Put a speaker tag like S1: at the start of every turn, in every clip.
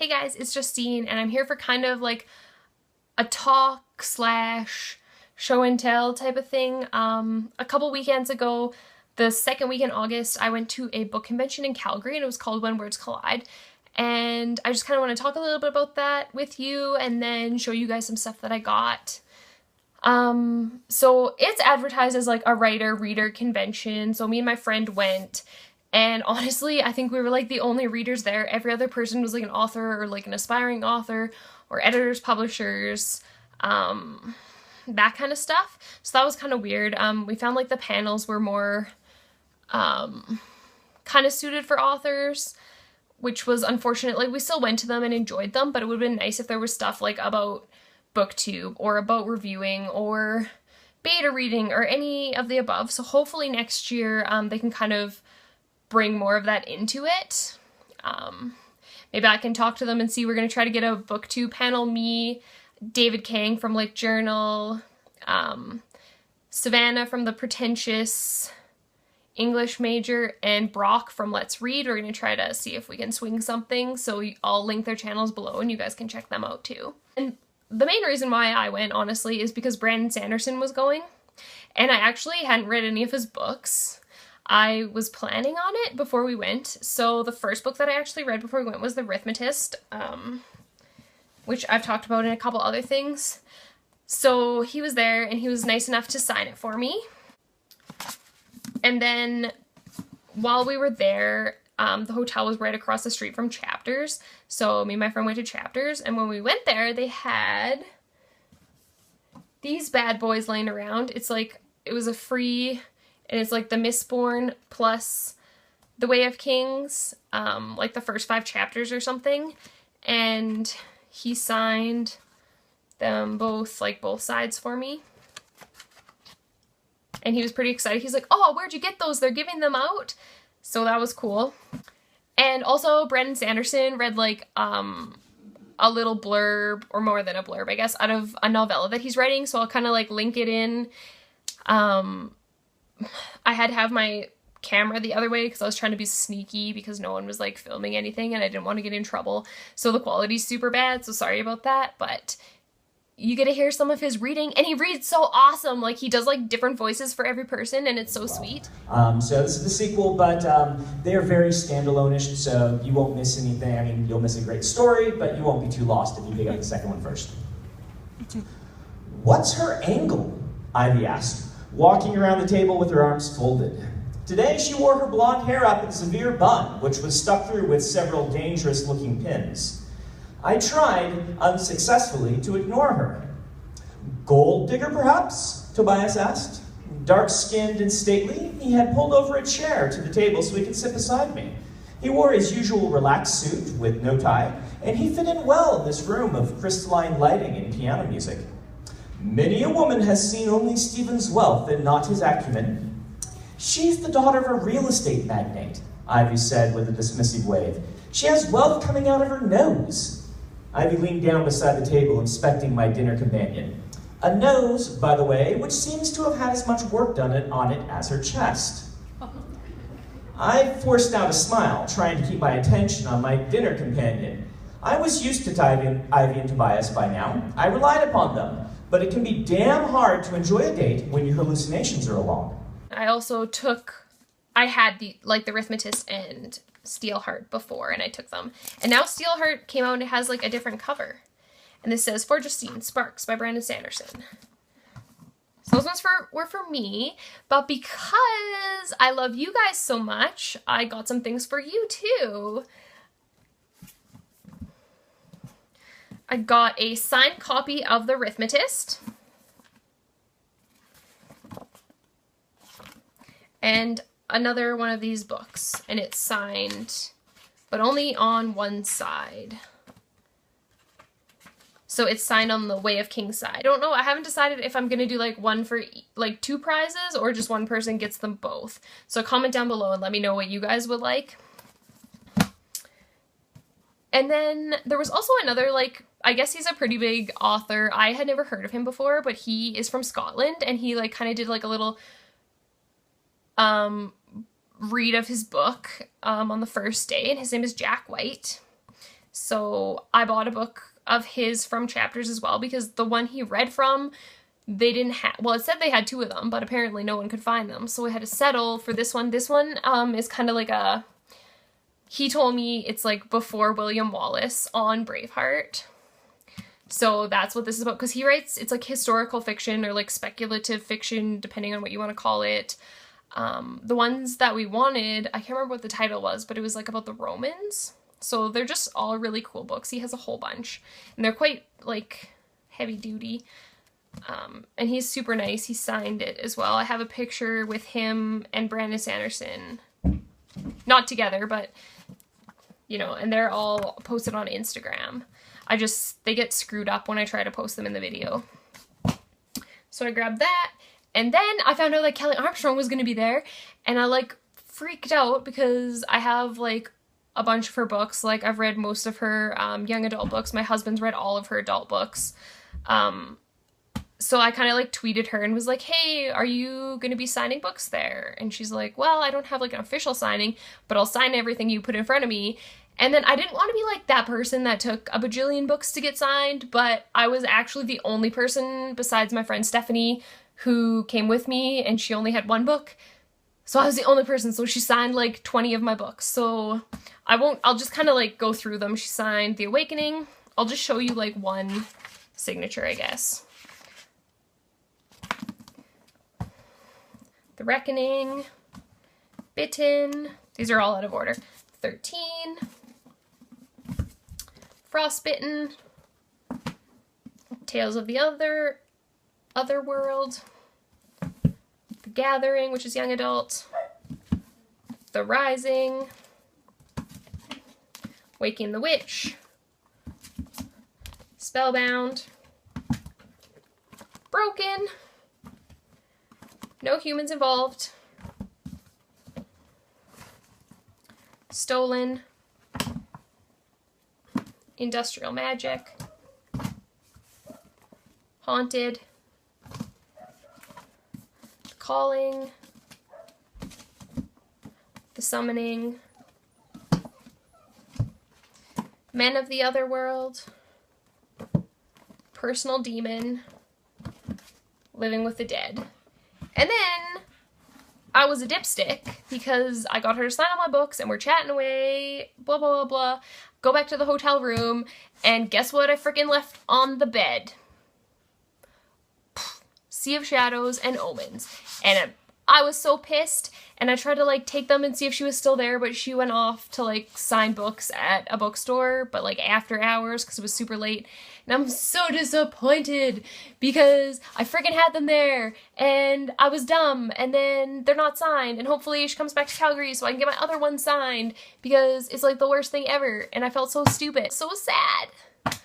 S1: Hey guys, it's Justine, and I'm here for kind of like a talk slash show and tell type of thing. A couple weekends ago, the second week in August, I went to a book convention in Calgary, and it was called When Words Collide. And I just kind of want to talk a little bit about that with you, and then show you guys some stuff that I got. So it's advertised as like a writer-reader convention, so me and my friend went. And honestly, I think we were like the only readers there. Every other person was like an author or like an aspiring author or editors, publishers, that kind of stuff. So that was kind of weird. We found like the panels were more kind of suited for authors, which was unfortunate. Like we still went to them and enjoyed them, but it would have been nice if there was stuff like about BookTube or about reviewing or beta reading or any of the above. So hopefully next year they can kind of bring more of that into it. Maybe I can talk to them and see. We're going to try to get a BookTube panel. Me, David Kang from Like Journal, Savannah from the Pretentious English Major, and Brock from Let's Read. We're going to try to see if we can swing something. So I'll link their channels below and you guys can check them out too. And the main reason why I went, honestly, is because Brandon Sanderson was going. And I actually hadn't read any of his books. I was planning on it before we went. So the first book that I actually read before we went was The Arithmetist, which I've talked about in a couple other things. So he was there and he was nice enough to sign it for me. And then while we were there, the hotel was right across the street from Chapters. So me and my friend went to Chapters, and when we went there, they had these bad boys laying around. It's like, it was a free... And it's like the Mistborn plus The Way of Kings, like the first 5 chapters or something. And he signed them both, like both sides for me. And he was pretty excited. He's like, oh, where'd you get those? They're giving them out. So that was cool. And also Brandon Sanderson read like a little blurb, or more than a blurb, I guess, out of a novella that he's writing. So I'll kind of like link it in. I had to have my camera the other way because I was trying to be sneaky because no one was like filming anything and I didn't want to get in trouble. So the quality's super bad, so sorry about that, but you get to hear some of his reading, and he reads so awesome. Like he does like different voices for every person, and it's so sweet.
S2: So this is the sequel, but they are very standalone-ish, so you won't miss anything. I mean, you'll miss a great story, but you won't be too lost if you pick up the second one first. What's her angle? Ivy asked, walking around the table with her arms folded. Today she wore her blonde hair up in a severe bun, which was stuck through with several dangerous-looking pins. I tried, unsuccessfully, to ignore her. Gold digger, perhaps? Tobias asked. Dark-skinned and stately, he had pulled over a chair to the table so he could sit beside me. He wore his usual relaxed suit with no tie, and he fit in well in this room of crystalline lighting and piano music. Many a woman has seen only Stephen's wealth and not his acumen. She's the daughter of a real estate magnate, Ivy said with a dismissive wave. She has wealth coming out of her nose. Ivy leaned down beside the table, inspecting my dinner companion. A nose, by the way, which seems to have had as much work done on it as her chest. I forced out a smile, trying to keep my attention on my dinner companion. I was used to Ivy and Tobias by now. I relied upon them. But it can be damn hard to enjoy a date when your hallucinations are along.
S1: I also I had the Arithmetist and Steelheart before, and I took them. And now Steelheart came out and it has like a different cover. And this says, For Justine, Sparks by Brandon Sanderson. So those ones were for me, but because I love you guys so much, I got some things for you too. I got a signed copy of The Arithmetist. And another one of these books. And it's signed, but only on one side. So it's signed on the Way of Kings side. I don't know. I haven't decided if I'm going to do like one for like 2 prizes or just one person gets them both. So comment down below and let me know what you guys would like. And then there was also another, like, I guess he's a pretty big author. I had never heard of him before, but he is from Scotland, and he, like, kind of did, like, a little read of his book on the first day, and his name is Jack White. So I bought a book of his from Chapters as well, because the one he read from, they didn't have, well, it said they had 2 of them, but apparently no one could find them. So we had to settle for this one. This one is kind of like a, he told me it's like before William Wallace on Braveheart. So that's what this is about, because he writes, it's like historical fiction or like speculative fiction, depending on what you want to call it. The ones that we wanted, I can't remember what the title was, but it was like about the Romans. So they're just all really cool books. He has a whole bunch, and they're quite like heavy duty. And he's super nice. He signed it as well. I have a picture with him and Brandon Sanderson, not together, but you know, and they're all posted on Instagram. They get screwed up when I try to post them in the video. So I grabbed that, and then I found out that Kelly Armstrong was going to be there, and I like freaked out because I have like a bunch of her books. Like I've read most of her young adult books. My husband's read all of her adult books. So I kind of like tweeted her and was like, hey, are you going to be signing books there? And she's like, well, I don't have like an official signing, but I'll sign everything you put in front of me. And then I didn't want to be like that person that took a bajillion books to get signed, but I was actually the only person besides my friend Stephanie who came with me, and she only had 1 book. So I was the only person, so she signed like 20 of my books. So I'll just kind of like go through them. She signed The Awakening. I'll just show you like one signature, I guess. The Reckoning, Bitten, these are all out of order. 13, Frostbitten, Tales of the Otherworld, The Gathering, which is young adult, The Rising, Waking the Witch, Spellbound, Broken, No Humans Involved, Stolen, Industrial Magic, Haunted, The Calling, The Summoning, Men of the Otherworld, Personal Demon, Living with the Dead. And then I was a dipstick because I got her to sign all my books and we're chatting away, blah, blah, blah, blah. Go back to the hotel room, and guess what I freaking left on the bed? Sea of Shadows and Omens. And I was so pissed, and I tried to like take them and see if she was still there, but she went off to like sign books at a bookstore, but like after hours because it was super late. And I'm so disappointed because I freaking had them there and I was dumb, and then they're not signed, and hopefully she comes back to Calgary so I can get my other one signed, because it's like the worst thing ever and I felt so stupid. So sad.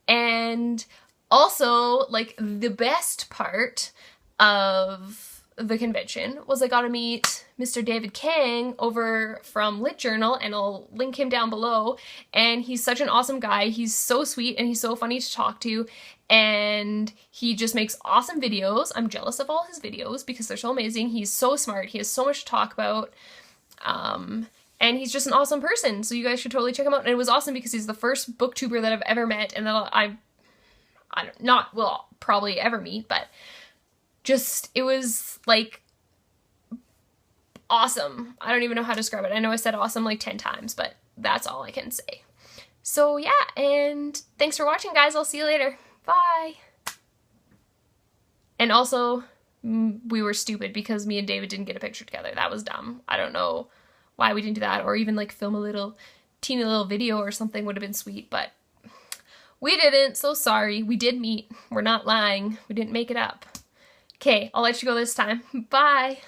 S1: And also, like, the best part of the convention was I got to meet Mr. David Kang over from Lit Journal, and I'll link him down below, and he's such an awesome guy. He's so sweet and he's so funny to talk to, and he just makes awesome videos. I'm jealous of all his videos because they're so amazing. He's so smart. He has so much to talk about. And he's just an awesome person, so you guys should totally check him out. And it was awesome because he's the first booktuber that I've ever met, and that will probably ever meet, but just, it was like awesome. I don't even know how to describe it. I know I said awesome like 10 times, but that's all I can say. So yeah, and thanks for watching, guys. I'll see you later. Bye. And also, we were stupid because me and David didn't get a picture together. That was dumb. I don't know why we didn't do that, or even like film a teeny little video or something would have been sweet, but we didn't, so sorry. We did meet. We're not lying. We didn't make it up. Okay, I'll let you go this time. Bye.